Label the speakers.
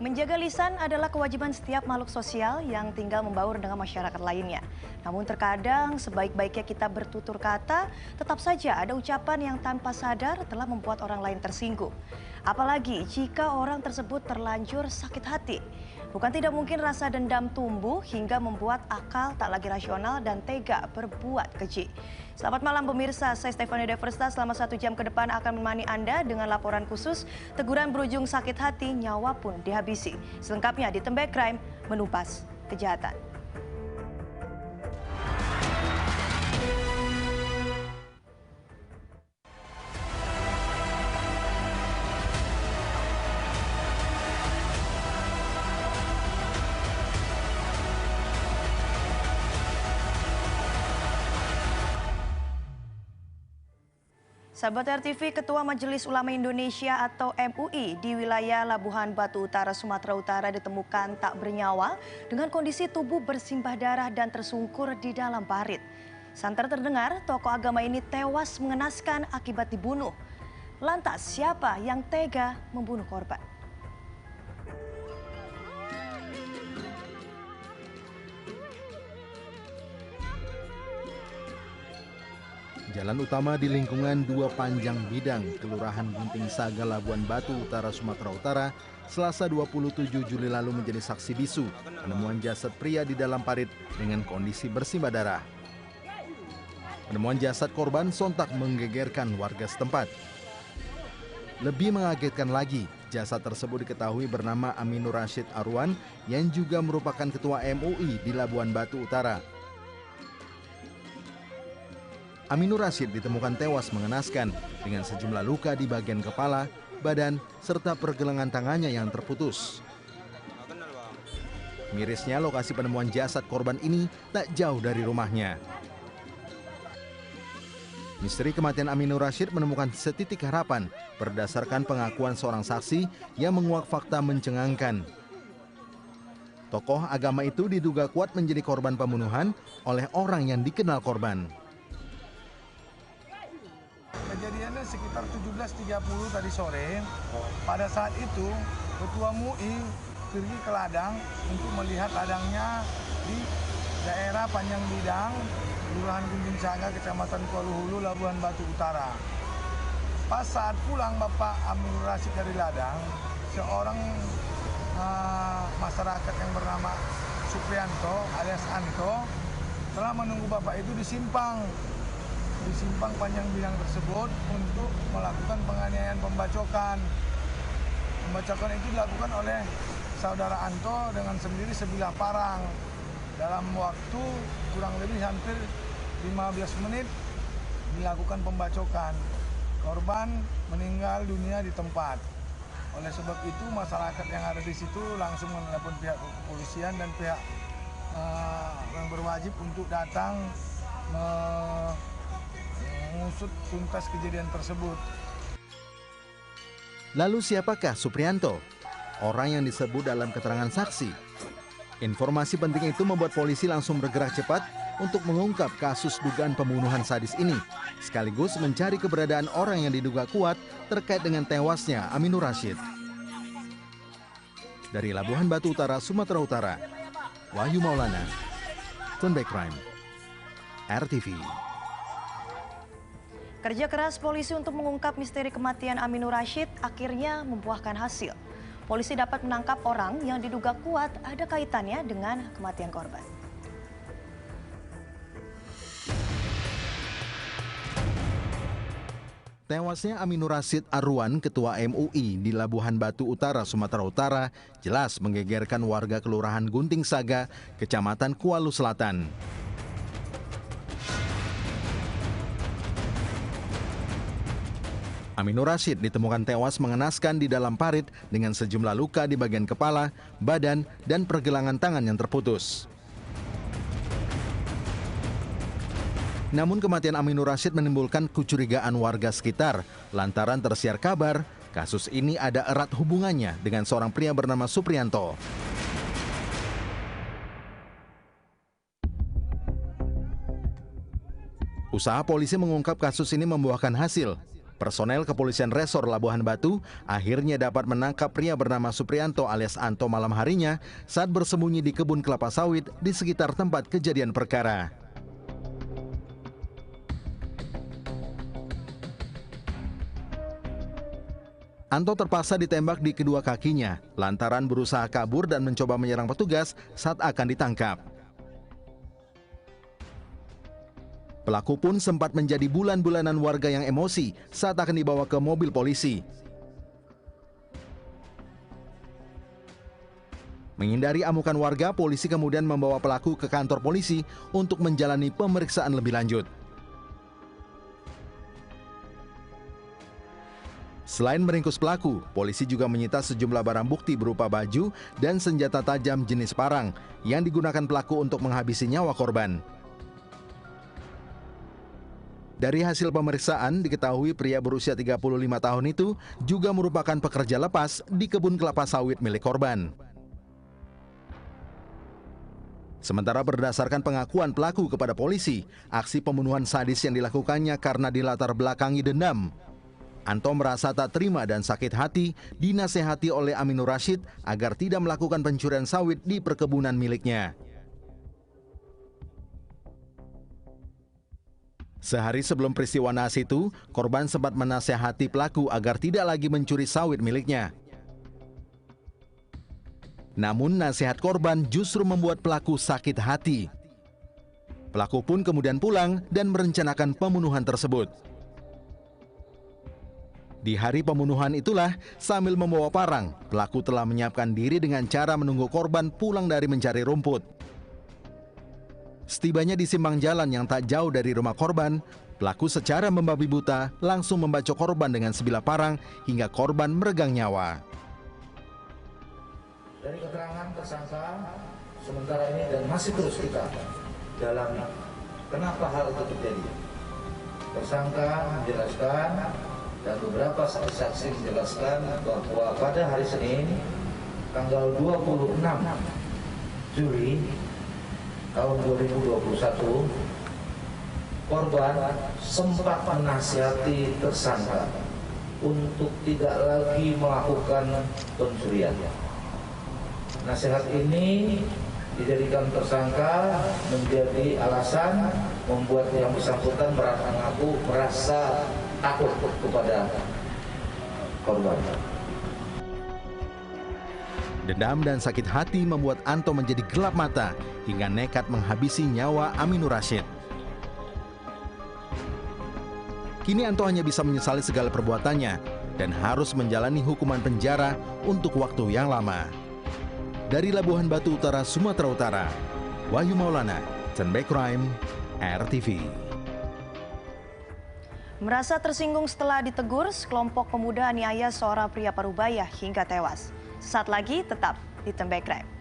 Speaker 1: Menjaga lisan adalah kewajiban setiap makhluk sosial yang tinggal membaur dengan masyarakat lainnya. Namun terkadang sebaik-baiknya kita bertutur kata, tetap saja ada ucapan yang tanpa sadar telah membuat orang lain tersinggung. Apalagi jika orang tersebut terlanjur sakit hati. Bukan tidak mungkin rasa dendam tumbuh hingga membuat akal tak lagi rasional dan tega berbuat keji. Selamat malam pemirsa, saya Stephanie Deversta. Selama 1 jam ke depan akan menemani Anda dengan laporan khusus teguran berujung sakit hati, nyawa pun dihabisi. Selengkapnya di Tembak Crime, menumpas kejahatan. Sahabat RTV, Ketua Majelis Ulama Indonesia atau MUI di wilayah Labuhan Batu Utara, Sumatera Utara ditemukan tak bernyawa dengan kondisi tubuh bersimbah darah dan tersungkur di dalam parit. Santer terdengar tokoh agama ini tewas mengenaskan akibat dibunuh. Lantas siapa yang tega membunuh korban?
Speaker 2: Jalan utama di lingkungan Dua Panjang Bidang, Kelurahan Gunting Saga, Labuan Batu Utara, Sumatera Utara, Selasa 27 Juli lalu menjadi saksi bisu penemuan jasad pria di dalam parit dengan kondisi bersimbah darah. Penemuan jasad korban sontak menggegerkan warga setempat. Lebih mengagetkan lagi, jasad tersebut diketahui bernama Aminur Rashid Arwan yang juga merupakan ketua MUI di Labuan Batu Utara. Aminur Rashid ditemukan tewas mengenaskan dengan sejumlah luka di bagian kepala, badan, serta pergelangan tangannya yang terputus. Mirisnya, lokasi penemuan jasad korban ini tak jauh dari rumahnya. Misteri kematian Aminur Rashid menemukan setitik harapan berdasarkan pengakuan seorang saksi yang menguak fakta mencengangkan. Tokoh agama itu diduga kuat menjadi korban pembunuhan oleh orang yang dikenal korban.
Speaker 3: Kejadiannya sekitar 17.30 tadi sore. Pada saat itu, Ketua MUI pergi ke ladang untuk melihat ladangnya di daerah Panjang Bidang, Kelurahan Gunting Saga, Kecamatan Kuala Hulu, Labuan Batu Utara. Pas saat pulang Bapak Aminur Rashid dari ladang, seorang masyarakat yang bernama Suprianto alias Anto telah menunggu Bapak itu di simpang Panjang Bidang tersebut untuk melakukan penganiayaan pembacokan. Pembacokan itu dilakukan oleh saudara Anto dengan sendiri sebilah parang. Dalam waktu kurang lebih hampir 15 menit dilakukan pembacokan. Korban meninggal dunia di tempat. Oleh sebab itu masyarakat yang ada di situ langsung menelepon pihak kepolisian dan pihak yang berwajib untuk datang mengusut tuntas kejadian tersebut.
Speaker 2: Lalu siapakah Suprianto? Orang yang disebut dalam keterangan saksi. Informasi penting itu membuat polisi langsung bergerak cepat untuk mengungkap kasus dugaan pembunuhan sadis ini, sekaligus mencari keberadaan orang yang diduga kuat terkait dengan tewasnya Aminur Rashid. Dari Labuhan Batu Utara, Sumatera Utara, Wahyu Maulana, Tembak Crime, RTV.
Speaker 1: Kerja keras polisi untuk mengungkap misteri kematian Aminur Rashid akhirnya membuahkan hasil. Polisi dapat menangkap orang yang diduga kuat ada kaitannya dengan kematian korban.
Speaker 2: Tewasnya Aminur Rashid Arwan, Ketua MUI di Labuhan Batu Utara, Sumatera Utara, jelas menggegerkan warga Kelurahan Gunting Saga, Kecamatan Kuala Selatan. Aminur Rashid ditemukan tewas mengenaskan di dalam parit dengan sejumlah luka di bagian kepala, badan, dan pergelangan tangan yang terputus. Namun kematian Aminur Rashid menimbulkan kecurigaan warga sekitar lantaran tersiar kabar kasus ini ada erat hubungannya dengan seorang pria bernama Suprianto. Usaha polisi mengungkap kasus ini membuahkan hasil. Personel kepolisian Resor Labuhan Batu akhirnya dapat menangkap pria bernama Suprianto alias Anto malam harinya saat bersembunyi di kebun kelapa sawit di sekitar tempat kejadian perkara. Anto terpaksa ditembak di kedua kakinya lantaran berusaha kabur dan mencoba menyerang petugas saat akan ditangkap. Pelaku pun sempat menjadi bulan-bulanan warga yang emosi saat akan dibawa ke mobil polisi. Menghindari amukan warga, polisi kemudian membawa pelaku ke kantor polisi untuk menjalani pemeriksaan lebih lanjut. Selain meringkus pelaku, polisi juga menyita sejumlah barang bukti berupa baju dan senjata tajam jenis parang yang digunakan pelaku untuk menghabisi nyawa korban. Dari hasil pemeriksaan, diketahui pria berusia 35 tahun itu juga merupakan pekerja lepas di kebun kelapa sawit milik korban. Sementara berdasarkan pengakuan pelaku kepada polisi, aksi pembunuhan sadis yang dilakukannya karena dilatar belakangi dendam. Anto merasa tak terima dan sakit hati dinasehati oleh Aminur Rashid agar tidak melakukan pencurian sawit di perkebunan miliknya. Sehari sebelum peristiwa naas itu, korban sempat menasehati pelaku agar tidak lagi mencuri sawit miliknya. Namun nasihat korban justru membuat pelaku sakit hati. Pelaku pun kemudian pulang dan merencanakan pembunuhan tersebut. Di hari pembunuhan itulah, sambil membawa parang, pelaku telah menyiapkan diri dengan cara menunggu korban pulang dari mencari rumput. Setibanya di simpang jalan yang tak jauh dari rumah korban, pelaku secara membabi buta langsung membacok korban dengan sebilah parang hingga korban meregang nyawa.
Speaker 4: Dari keterangan tersangka sementara ini dan masih terus kita dalam kenapa hal itu terjadi. Tersangka menjelaskan dan beberapa saksi menjelaskan bahwa pada hari Senin tanggal 26 Juli tahun 2021, korban sempat menasihati tersangka untuk tidak lagi melakukan pencurian. Nasihat ini dijadikan tersangka menjadi alasan membuat yang bersangkutan merasa takut kepada korban.
Speaker 2: Dendam dan sakit hati membuat Anto menjadi gelap mata hingga nekat menghabisi nyawa Aminur Rashid. Kini Anto hanya bisa menyesali segala perbuatannya dan harus menjalani hukuman penjara untuk waktu yang lama. Dari Labuhan Batu Utara, Sumatera Utara, Wahyu Maulana, Cenbek Crime, RTV.
Speaker 1: Merasa tersinggung setelah ditegur, sekelompok pemuda aniaya seorang pria Parubaya hingga tewas. Saat lagi tetap di Cenbek Crime.